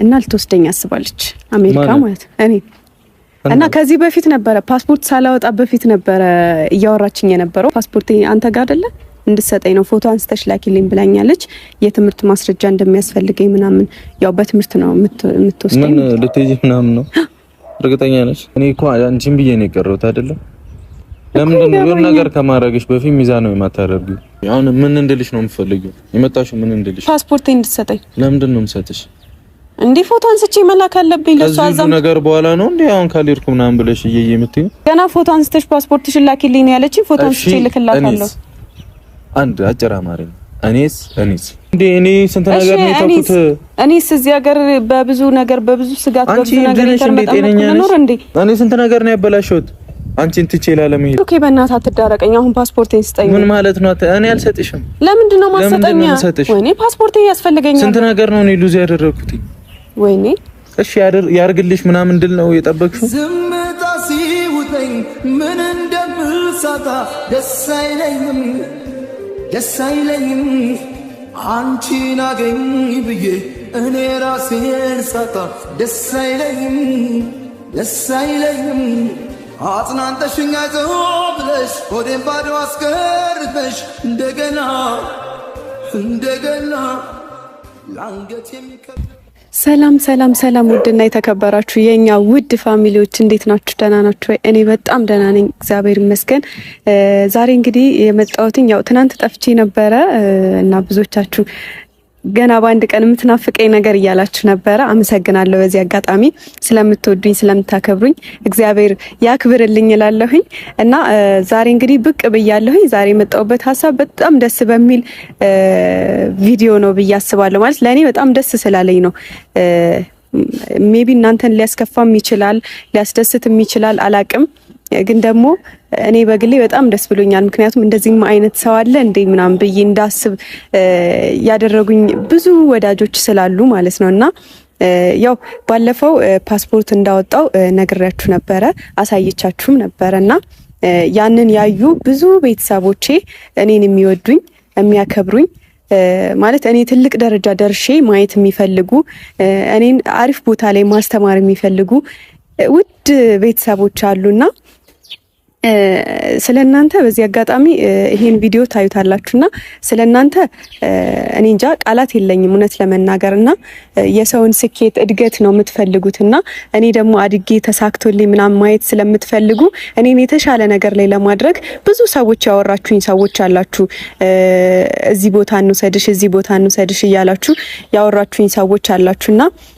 እና ልትወስደኝ አስባለች አሜሪካ ማለት እኔ እና ከዚህ በፊት ነበረ ፓስፖርት ሳላወጣ በፊት ነበረ እያወራችኝ የነበረው ፓስፖርት አንተ ጋር አይደለ እንድትሰጠኝ ነው ፎቶ አንስተሽ ላኪልኝ ብላኛለች የትምህርት ማስረጃ እንደሚያስፈልገኝ ምናምን ያው በትምህርት ነው የምትወስደኝ ምን ልትይጂ ምናምን ነው እርግጠኛ ነሽ እኔ እኮ አንቺን ብዬ ነው የቀረሁት አይደለ ለምን ነው ነገር ከማድረግሽ በፊት ሚዛን ነው የማታደርጊው አሁን ምን እንድልሽ ነው የምፈልገው የመጣሽው ምን እንድልሽ ፓስፖርት እንድትሰጠኝ ለምንድን ነው የምሰጥሽ እንዴ ፎቶ አንስቼ መላክ አለብኝ ለሷ አዛም ነገር በኋላ ነው እንዴ አሁን ካልሄድኩ ምናምን ብለሽ እየየምትይ ገና ፎቶ አንስተሽ ፓስፖርትሽን ላኪልኝ ነው ያለችኝ ፎቶ አንስቼ ልክላታለሁ አንድ አጭር አማርኛ እኔስ እንዴ እኔ ስንት ነገር ነው የታውቁት እኔስ እዚህ ሀገር በብዙ ነገር በብዙ ስጋት በብዙ ነገር ተመጣጣኝ እንዴ እኔ ስንት ነገር ነው ያበላሽሁት አንቺን ትቼ ላለመሄድ ኦኬ በእናትህ አትዳረቀኝ አሁን ፓስፖርቴን ስጠኝ ምን ማለት ነው እኔ አልሰጥሽም ለምንድን ነው ማሰጠኛ ወይኔ ፓስፖርቴ ያስፈልገኛል ስንት ነገር ነው እኔ ሉዝ ያደረኩት ወይኔ እሺ ያርግልሽ ምናምን እንድል ነው የጠበቅሽው ዝምታ ሲውጠኝ ምን እንደምሳታ ደስ አይለኝም አንቺን አገኝ ብዬ እኔ ራሴን ሳታ ደስ አይለኝም አጽናንተሽኝ አይዞህ ብለሽ ሆዴን ባዶ አስቀርተሽ እንደገና ለአንገት የሚከብድ ሰላም ውድና የተከበራችሁ የኛ ውድ ፋሚሊዎች እንዴት ናችሁ? ደህና ናችሁ? እኔ በጣም ደህና ነኝ፣ እግዚአብሔር ይመስገን። ዛሬ እንግዲህ የመጣሁትኝ ያው ትናንት ጠፍቼ ነበረ እና ብዙዎቻችሁ ገና በአንድ ቀን የምትናፍቀኝ ነገር እያላችሁ ነበረ። አመሰግናለሁ በዚህ አጋጣሚ ስለምትወዱኝ ስለምታከብሩኝ እግዚአብሔር ያክብርልኝ እላለሁኝ እና ዛሬ እንግዲህ ብቅ ብያለሁኝ። ዛሬ የመጣሁበት ሀሳብ በጣም ደስ በሚል ቪዲዮ ነው ብዬ አስባለሁ። ማለት ለእኔ በጣም ደስ ስላለኝ ነው። ሜቢ እናንተን ሊያስከፋም ይችላል ሊያስደስትም ይችላል አላቅም። ግን ደግሞ እኔ በግሌ በጣም ደስ ብሎኛል። ምክንያቱም እንደዚህም አይነት ሰው አለ እንዴ ምናምን ብዬ እንዳስብ ያደረጉኝ ብዙ ወዳጆች ስላሉ ማለት ነውና ያው ባለፈው ፓስፖርት እንዳወጣው ነግሬያችሁ ነበረ አሳይቻችሁም ነበርና ያንን ያዩ ብዙ ቤተሰቦቼ እኔን የሚወዱኝ የሚያከብሩኝ ማለት እኔ ትልቅ ደረጃ ደርሼ ማየት የሚፈልጉ እኔን አሪፍ ቦታ ላይ ማስተማር የሚፈልጉ ውድ ቤተሰቦች አሉና ስለናንተ በዚህ አጋጣሚ ይሄን ቪዲዮ ታዩታላችሁና ስለናንተ እኔ እንጃ ቃላት የለኝም እውነት ለመናገርና የሰውን ስኬት እድገት ነው የምትፈልጉትና እኔ ደግሞ አድጌ ተሳክቶልኝ ምናምን ማየት ስለምትፈልጉ እኔን የተሻለ ነገር ላይ ለማድረግ ብዙ ሰዎች ያወራችሁኝ ሰዎች አላችሁ። እዚህ ቦታ እንውሰድሽ እዚህ ቦታ እንውሰድሽ እያላችሁ ያወራችሁኝ ሰዎች አላችሁና